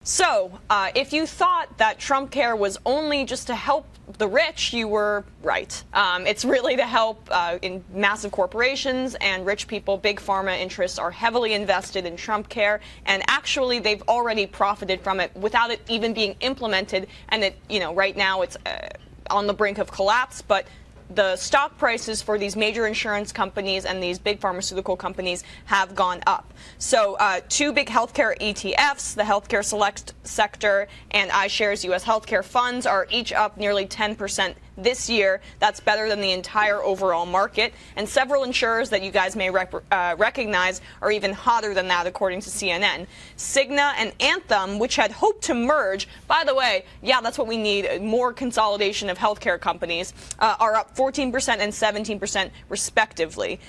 So, if you thought that TrumpCare was only just to help the rich, you were right. It's really to help in massive corporations and rich people. Big pharma interests are heavily invested in TrumpCare, and actually they've already profited from it without it even being implemented. And it, right now it's on the brink of collapse, but the stock prices for these major insurance companies and these big pharmaceutical companies have gone up. So two big healthcare ETFs, the Healthcare Select Sector and iShares U.S. Healthcare Funds, are each up nearly 10% this year. That's better than the entire overall market. And several insurers that you guys may recognize are even hotter than that, according to CNN. Cigna and Anthem, which had hoped to merge, by the way, yeah, that's what we need, more consolidation of healthcare companies, are up 14% and 17% respectively.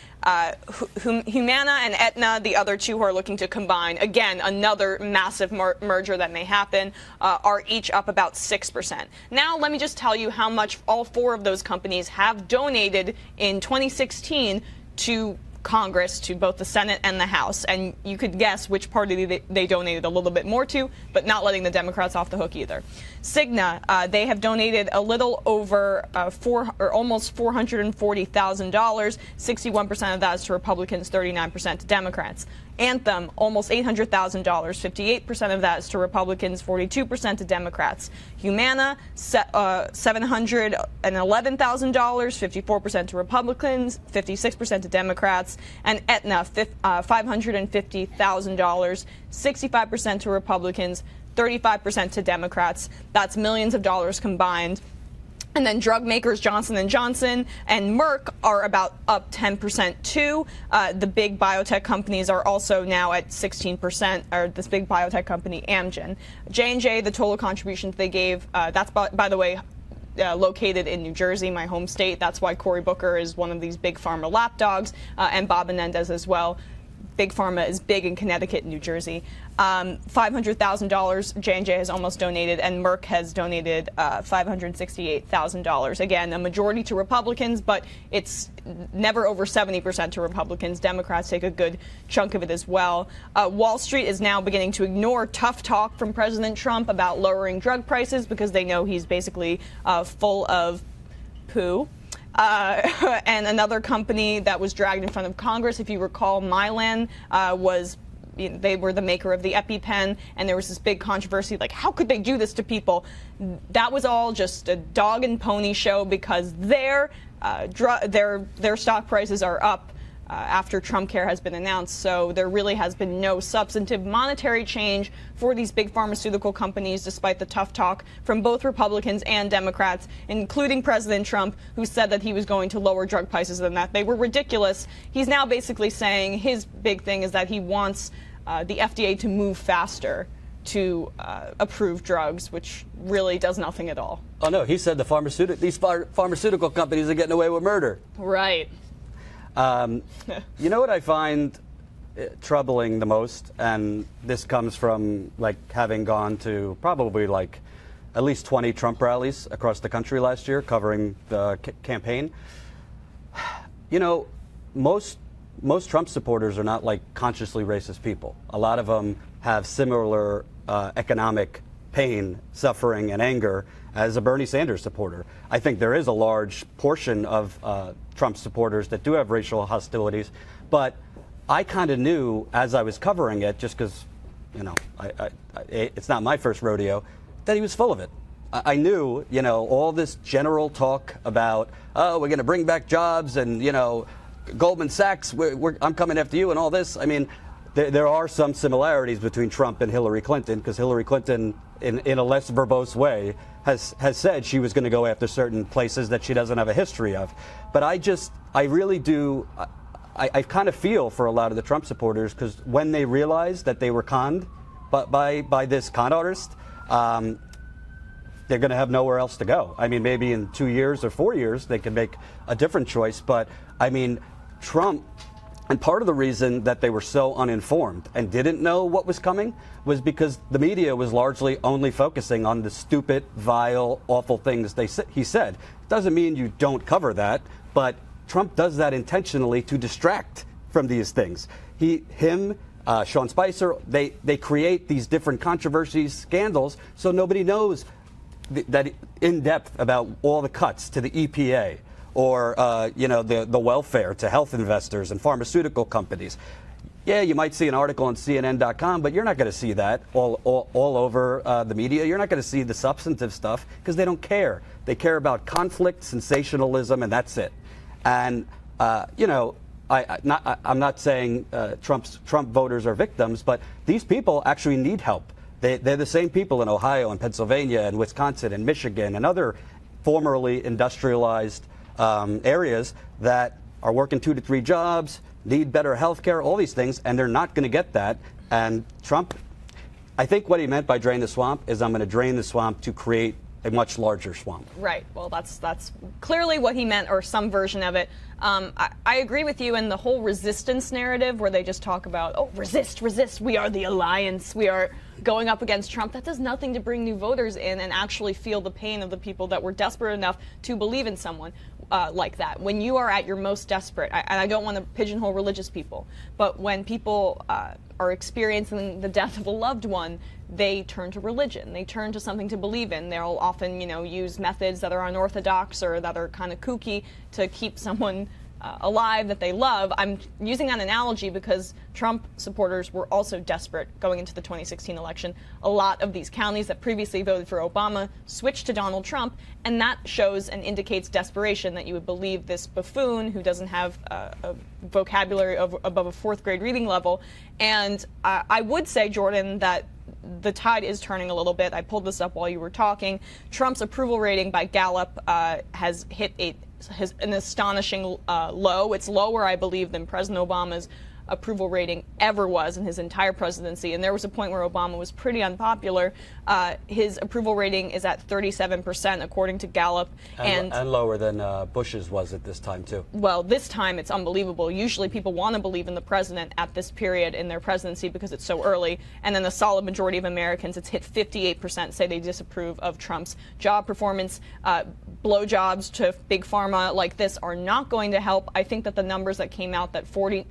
Humana and Aetna, the other two who are looking to combine, again, another massive merger that may happen, are each up about 6%. Now, let me just tell you how much all four of those companies have donated in 2016 to Congress, to both the Senate and the House. And you could guess which party they donated a little bit more to, but not letting the Democrats off the hook either. Cigna, they have donated a little over almost $440,000. 61% of that is to Republicans, 39% to Democrats. Anthem, almost $800,000. 58% of that is to Republicans, 42% to Democrats. Humana, $711,000. 54% to Republicans, 56% to Democrats. And Aetna, $550,000. 65% to Republicans, 35% to Democrats. That's millions of dollars combined. And then drug makers Johnson & Johnson and Merck are about up 10% too. The big biotech companies are also now at 16%, or this big biotech company Amgen. J&J, the total contributions they gave, that's, by the way, located in New Jersey, my home state. That's why Cory Booker is one of these big pharma lapdogs, and Bob Menendez as well. Big Pharma is big in Connecticut and New Jersey. $500,000 J&J has almost donated, and Merck has donated $568,000. Again, a majority to Republicans, but it's never over 70% to Republicans. Democrats take a good chunk of it as well. Wall Street is now beginning to ignore tough talk from President Trump about lowering drug prices because they know he's basically full of poo. And another company that was dragged in front of Congress, if you recall, Mylan, they were the maker of the EpiPen, and there was this big controversy, like, how could they do this to people? That was all just a dog and pony show because their stock prices are up after TrumpCare has been announced. So there really has been no substantive monetary change for these big pharmaceutical companies, despite the tough talk from both Republicans and Democrats, including President Trump, who said that he was going to lower drug prices and that they were ridiculous. He's now basically saying his big thing is that he wants the FDA to move faster to approve drugs, which really does nothing at all. Oh, no, he said these pharmaceutical companies are getting away with murder. Right. You know what I find troubling the most, and this comes from having gone to probably at least 20 Trump rallies across the country last year covering the campaign. Most Trump supporters are not consciously racist people. A lot of them have similar economic pain, suffering, and anger as a Bernie Sanders supporter. I think there is a large portion of Trump supporters that do have racial hostilities, but I kind of knew as I was covering it, just because, it's not my first rodeo, that he was full of it. I knew, all this general talk about, oh, we're going to bring back jobs and, Goldman Sachs, I'm coming after you and all this. I mean, there are some similarities between Trump and Hillary Clinton, because Hillary Clinton, in a less verbose way, has said she was going to go after certain places that she doesn't have a history of. But I really do, I kind of feel for a lot of the Trump supporters, because when they realized that they were conned by this con artist, they're going to have nowhere else to go. I mean, maybe in 2 years or 4 years, they can make a different choice. But I mean, Trump, and part of the reason that they were so uninformed and didn't know what was coming was because the media was largely only focusing on the stupid, vile, awful things he said. Doesn't mean you don't cover that, but Trump does that intentionally to distract from these things. Him Sean Spicer. They create these different controversies, scandals, so nobody knows that in depth about all the cuts to the EPA or the welfare to health investors and pharmaceutical companies. Yeah, you might see an article on CNN.com, but you're not going to see that all over the media. You're not going to see the substantive stuff because they don't care. They care about conflict, sensationalism, and that's it. And I'm not saying Trump voters are victims, but these people actually need help. They're the same people in Ohio and Pennsylvania and Wisconsin and Michigan and other formerly industrialized areas that are working 2 to 3 jobs, need better health care, all these things, and they're not going to get that. And Trump, I think what he meant by drain the swamp is I'm going to drain the swamp to create a much larger swamp. Right. Well, that's clearly what he meant, or some version of it. I agree with you in the whole resistance narrative where they just talk about, oh, resist, we are the alliance, we are going up against Trump. That does nothing to bring new voters in and actually feel the pain of the people that were desperate enough to believe in someone like that. When you are at your most desperate, and I don't want to pigeonhole religious people, but when people are experiencing the death of a loved one, they turn to religion. They turn to something to believe in. They'll often, use methods that are unorthodox or that are kind of kooky to keep someone alive that they love. I'm using that analogy because Trump supporters were also desperate going into the 2016 election. A lot of these counties that previously voted for Obama switched to Donald Trump, and that shows and indicates desperation that you would believe this buffoon who doesn't have a vocabulary above a 4th grade reading level. And I would say, Jordan, that the tide is turning a little bit. I pulled this up while you were talking. Trump's approval rating by Gallup has hit an astonishing low. It's lower, I believe, than President Obama's approval rating ever was in his entire presidency. And there was a point where Obama was pretty unpopular. His approval rating is at 37%, according to Gallup. And lower than Bush's was at this time, too. Well, this time it's unbelievable. Usually people want to believe in the president at this period in their presidency because it's so early. And then the solid majority of Americans, it's hit 58%, say they disapprove of Trump's job performance. Blowjobs to big pharma like this are not going to help. I think that the numbers that came out that 14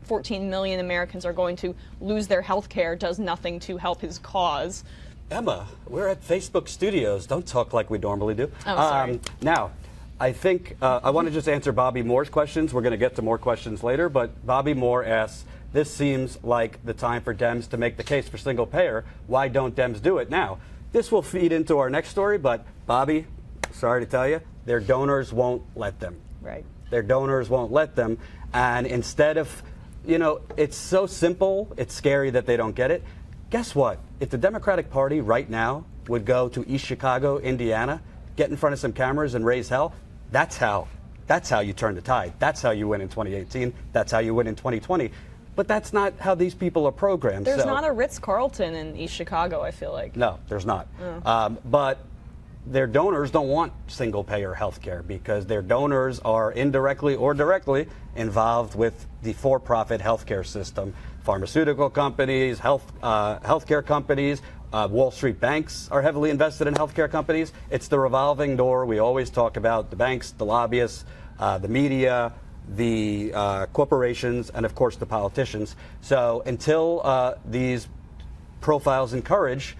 million Americans are going to lose their health care does nothing to help his cause. Emma, we're at Facebook Studios. Don't talk like we normally do. Oh, sorry. Now, I think I want to just answer Bobby Moore's questions. We're going to get to more questions later, but Bobby Moore asks, this seems like the time for Dems to make the case for single payer. Why don't Dems do it now? This will feed into our next story, but Bobby, sorry to tell you, their donors won't let them. Right. Their donors won't let them. And instead of, it's so simple, it's scary that they don't get it. Guess what? If the Democratic Party right now would go to East Chicago, Indiana, get in front of some cameras and raise hell, that's how you turn the tide. That's how you win in 2018. That's how you win in 2020. But that's not how these people are programmed. There's not a Ritz-Carlton in East Chicago, I feel like. No, there's not. But their donors don't want single-payer health care because their donors are indirectly or directly involved with the for-profit healthcare system. Pharmaceutical companies, healthcare companies, Wall Street banks are heavily invested in healthcare companies. It's the revolving door. We always talk about the banks, the lobbyists, the media, the corporations, and of course the politicians. So until these profiles encourage,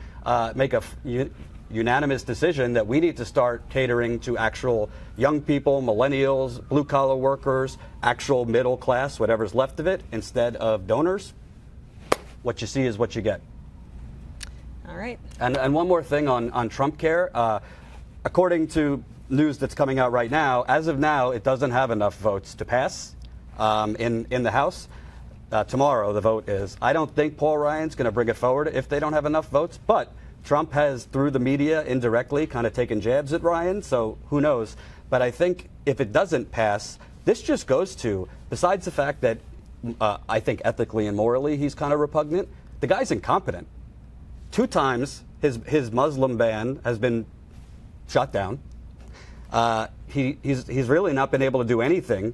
make a unanimous decision that we need to start catering to actual young people, millennials, blue-collar workers, actual middle class, whatever's left of it, instead of donors, what you see is what you get. All right. And one more thing on TrumpCare. According to news that's coming out right now, as of now, it doesn't have enough votes to pass in the House. Tomorrow, the vote is. I don't think Paul Ryan's going to bring it forward if they don't have enough votes, but Trump has, through the media, indirectly kind of taken jabs at Ryan, so who knows. But I think if it doesn't pass, this just goes to, besides the fact that I think ethically and morally he's kind of repugnant, the guy's incompetent. 2 times his Muslim ban has been shut down. He's really not been able to do anything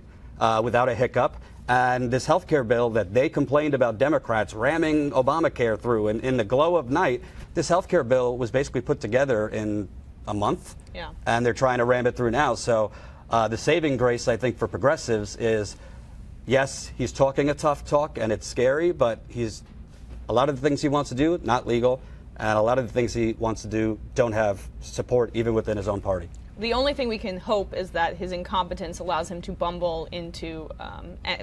without a hiccup. And this health care bill that they complained about Democrats ramming Obamacare through in the glow of night, this health care bill was basically put together in a month. Yeah. And they're trying to ram it through now. So the saving grace, I think, for progressives is, yes, he's talking a tough talk and it's scary, but he's A lot of the things he wants to do, not legal, and a lot of the things he wants to do don't have support even within his own party. The only thing we can hope is that his incompetence allows him to bumble into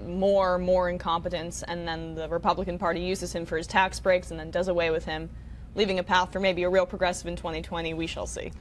more incompetence, and then the Republican Party uses him for his tax breaks and then does away with him, leaving a path for maybe a real progressive in 2020. We shall see.